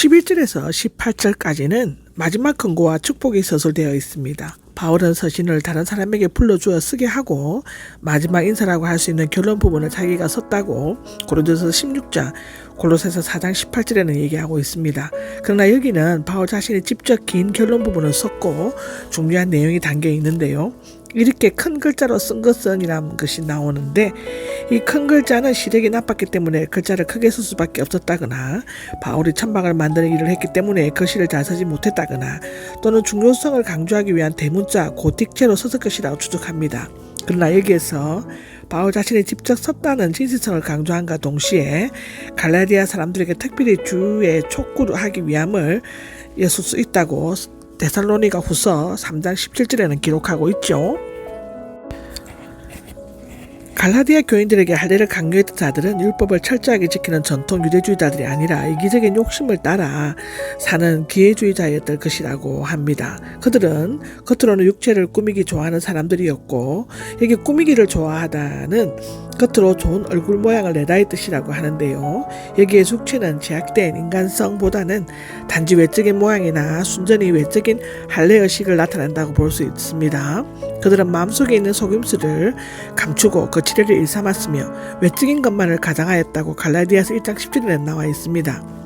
11절에서 18절까지는 마지막 권고와 축복이 서술되어 있습니다. 바울은 서신을 다른 사람에게 불러주어 쓰게 하고 마지막 인사라고 할 수 있는 결론 부분을 자기가 썼다고 고린도서 16장, 골로새서 4장 18절에는 얘기하고 있습니다. 그러나 여기는 바울 자신이 직접 긴 결론 부분을 썼고 중요한 내용이 담겨 있는데요. 이렇게 큰 글자로 쓴 것은이라는 것이 나오는데 이 큰 글자는 시력이 나빴기 때문에 글자를 크게 쓸 수밖에 없었다거나 바울이 천막을 만드는 일을 했기 때문에 글씨를 잘 쓰지 못했다거나 또는 중요성을 강조하기 위한 대문자 고틱체로 썼을 것이라고 추측합니다. 그러나 여기에서 바울 자신이 직접 썼다는 진실성을 강조함과 동시에 갈라디아 사람들에게 특별히 주의 촉구를 하기 위함을 예술 수 있다고 데살로니가 후서 3장 17절에는 기록하고 있죠. 갈라디아 교인들에게 할례를 강요했던 자들은 율법을 철저하게 지키는 전통 유대주의자들이 아니라 이기적인 욕심을 따라 사는 기회주의자였을 것이라고 합니다. 그들은 겉으로는 육체를 꾸미기 좋아하는 사람들이었고 여기 꾸미기를 좋아하다는 겉으로 좋은 얼굴 모양을 내다의 뜻이라고 하는데요. 여기에 육체는 제약된 인간성보다는 단지 외적인 모양이나 순전히 외적인 할례의식을 나타낸다고 볼 수 있습니다. 그들은 마음속에 있는 속임수를 감추고 거칠애를 일삼았으며 외적인 것만을 가장하였다고 갈라디아서 1장 10절에 나와 있습니다.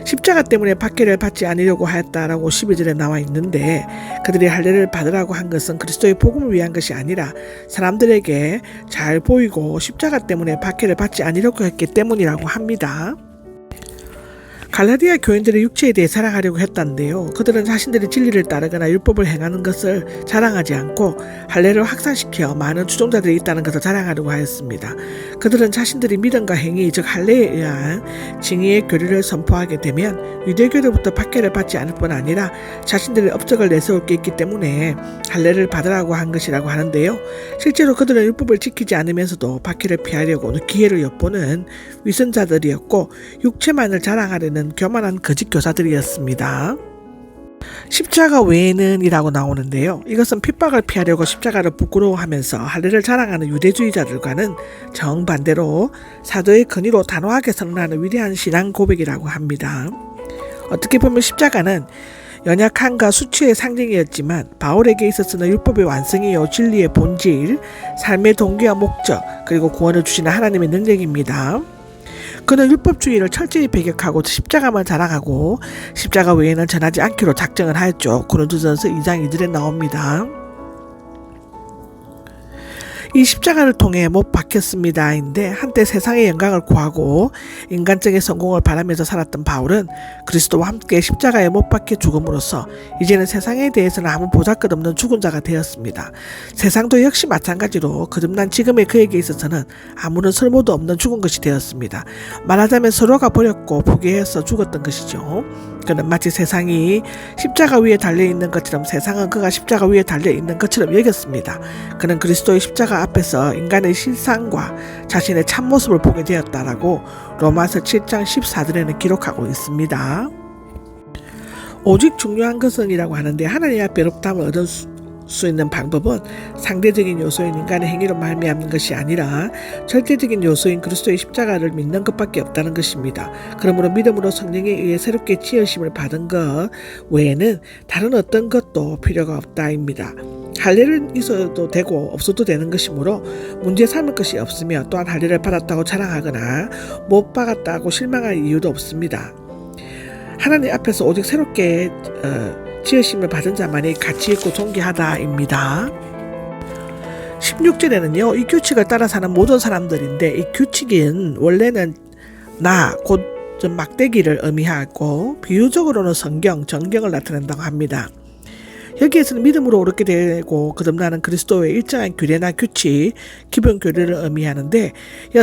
십자가 때문에 박해를 받지 않으려고 하였다라고 12절에 나와 있는데 그들이 할례를 받으라고 한 것은 그리스도의 복음을 위한 것이 아니라 사람들에게 잘 보이고 십자가 때문에 박해를 받지 않으려고 했기 때문이라고 합니다. 갈라디아 교인들의 육체에 대해 자랑하려고 했다는데요. 그들은 자신들이 진리를 따르거나 율법을 행하는 것을 자랑하지 않고 할례를 확산시켜 많은 추종자들이 있다는 것을 자랑하려고 하였습니다. 그들은 자신들이 믿음과 행위, 즉 할례에 의한 징의의 교리를 선포하게 되면 유대교로부터 박해를 받지 않을 뿐 아니라 자신들의 업적을 내세울 게 있기 때문에 할례를 받으라고 한 것이라고 하는데요. 실제로 그들은 율법을 지키지 않으면서도 박해를 피하려고 기회를 엿보는 위선자들이었고 육체만을 자랑하려는 교만한 거짓 교사들이었습니다. 십자가 외에는 이라고 나오는데요. 이것은 핍박을 피하려고 십자가를 부끄러워하면서 할례를 자랑하는 유대주의자들과는 정반대로 사도의 권위로 단호하게 선언하는 위대한 신앙 고백이라고 합니다. 어떻게 보면 십자가는 연약함과 수치의 상징이었지만 바울에게 있어서는 율법의 완성이요 진리의 본질, 삶의 동기와 목적, 그리고 구원을 주시는 하나님의 능력입니다. 그는 율법주의를 철저히 배격하고 십자가만 자랑하고 십자가 외에는 전하지 않기로 작정을 하였죠. 고린도전서 2장 2절에 나옵니다. 이 십자가를 통해 못 박혔습니다인데 한때 세상의 영광을 구하고 인간적인 성공을 바라면서 살았던 바울은 그리스도와 함께 십자가에 못 박혀 죽음으로써 이제는 세상에 대해서는 아무 보잘것없는 죽은 자가 되었습니다. 세상도 역시 마찬가지로 거듭난 지금의 그에게 있어서는 아무런 설모도 없는 죽은 것이 되었습니다. 말하자면 서로가 버렸고 포기해서 죽었던 것이죠. 그는 마치 세상이 십자가 위에 달려있는 것처럼 세상은 그가 십자가 위에 달려있는 것처럼 여겼습니다. 그는 그리스도의 십자가 앞에서 인간의 실상과 자신의 참모습을 보게 되었다라고 로마서 7장 14절에는 기록하고 있습니다. 오직 중요한 것은 이라고 하는데 하나님 앞에 의롭다함을 얻을 수 있는 방법은 상대적인 요소인 인간의 행위로 말미암는 것이 아니라 절대적인 요소인 그리스도의 십자가를 믿는 것밖에 없다는 것입니다. 그러므로 믿음으로 성령에 의해 새롭게 지으심을 받은 것 외에는 다른 어떤 것도 필요가 없다입니다. 할례는 있어도 되고 없어도 되는 것이므로 문제 삼을 것이 없으며 또한 할례를 받았다고 자랑하거나 못 받았다고 실망할 이유도 없습니다. 하나님 앞에서 오직 새롭게 지으심을 받은 자만이 가치 있고 존귀하다입니다. 16절에는요. 이 규칙을 따라 사는 모든 사람들인데 이 규칙은 원래는 곧 막대기를 의미하고 비유적으로는 정경을 나타낸다고 합니다. 여기에서는 믿음으로 옳게 되고 거듭나는 그리스도의 일정한 규례나 규칙, 기본 교리를 의미하는데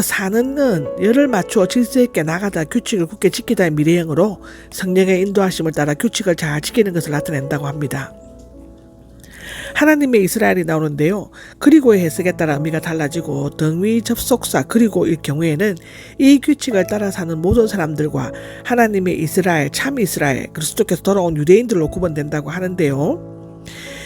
사는은 열을 맞추어 질서 있게 나가다 규칙을 굳게 지키다의 미래형으로 성령의 인도하심을 따라 규칙을 잘 지키는 것을 나타낸다고 합니다. 하나님의 이스라엘이 나오는데요. 그리고의 해석에 따라 의미가 달라지고 등위 접속사 그리고일 경우에는 이 규칙을 따라 사는 모든 사람들과 하나님의 이스라엘, 참 이스라엘, 그리스도께서 돌아온 유대인들로 구분된다고 하는데요.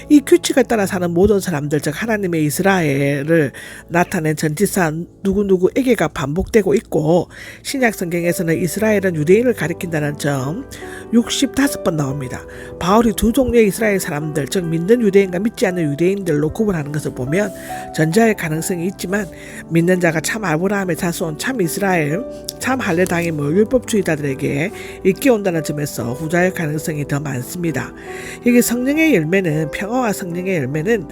이 규칙을 따라 사는 모든 사람들, 즉 하나님의 이스라엘을 나타낸 전치사 누구누구에게가 반복되고 있고, 신약 성경에서는 이스라엘은 유대인을 가리킨다는 점 65번 나옵니다. 바울이 두 종류의 이스라엘 사람들, 즉 믿는 유대인과 믿지 않는 유대인들로 구분하는 것을 보면 전자의 가능성이 있지만 믿는 자가 참 아브라함의 자손, 참 이스라엘, 참 할례 당임을 율법주의자들에게 일깨운다는 점에서 후자의 가능성이 더 많습니다. 여기 성령의 열매는, 평화와 성령의 열매는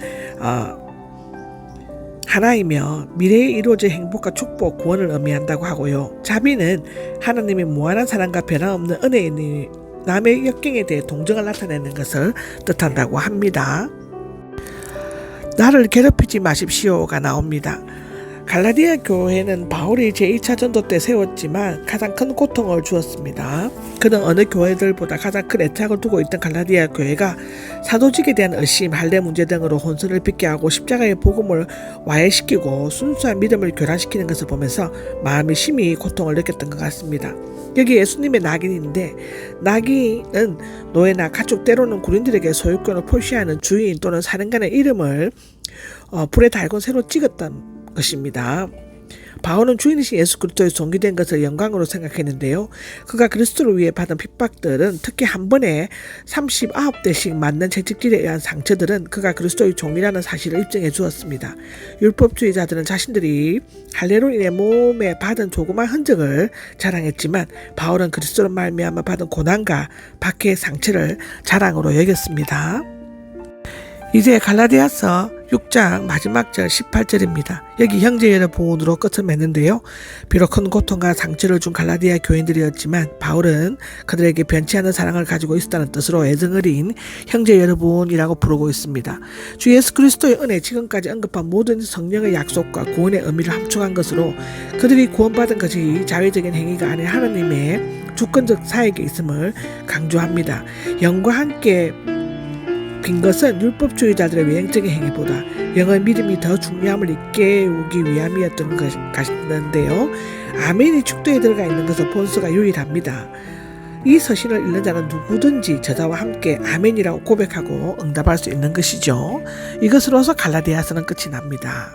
하나이며 미래에 이루어질 행복과 축복, 구원을 의미한다고 하고요. 자비는 하나님의 무한한 사랑과 변함없는 은혜이니 남의 역경에 대해 동정을 나타내는 것을 뜻한다고 합니다. 나를 괴롭히지 마십시오가 나옵니다. 갈라디아 교회는 바울이 제2차 전도 때 세웠지만 가장 큰 고통을 주었습니다. 그는 어느 교회들보다 가장 큰 애착을 두고 있던 갈라디아 교회가 사도직에 대한 의심, 할례 문제 등으로 혼선을 빚게 하고 십자가의 복음을 와해시키고 순수한 믿음을 교란시키는 것을 보면서 마음이 심히 고통을 느꼈던 것 같습니다. 여기 예수님의 낙인인데, 낙인은 노예나 가축, 때로는 군인들에게 소유권을 표시하는 주인 또는 사령관의 이름을 불에 달고 새로 찍었던 것입니다. 바울은 주인이신 예수 그리스도의 존귀된 것을 영광으로 생각했는데요. 그가 그리스도를 위해 받은 핍박들은, 특히 한 번에 39대씩 맞는 채찍질에 의한 상처들은 그가 그리스도의 종이라는 사실을 입증해 주었습니다. 율법주의자들은 자신들이 할례로 인해 몸에 받은 조그만 흔적을 자랑했지만 바울은 그리스도로 말미암아 받은 고난과 박해의 상처를 자랑으로 여겼습니다. 이제 갈라디아서 6장 마지막 절 18절입니다. 여기 형제 여러분으로 끝을 맺는데요. 비록 큰 고통과 상처를 준 갈라디아 교인들이었지만 바울은 그들에게 변치 않는 사랑을 가지고 있었다는 뜻으로 애정 어린 형제 여러분이라고 부르고 있습니다. 주 예수 그리스도의 은혜, 지금까지 언급한 모든 성령의 약속과 구원의 의미를 함축한 것으로 그들이 구원받은 것이 자의적인 행위가 아닌 하나님의 주권적 사역에 있음을 강조합니다. 영과 함께 빈 것은 율법주의자들의 외형적인 행위보다 영의 믿음이 더 중요함을 일깨우기 위함이었던 것인데요. 아멘이 축도에 들어가 있는 것은 본서가 유일합니다. 이 서신을 읽는 자는 누구든지 저자와 함께 아멘이라고 고백하고 응답할 수 있는 것이죠. 이것으로서 갈라디아서는 끝이 납니다.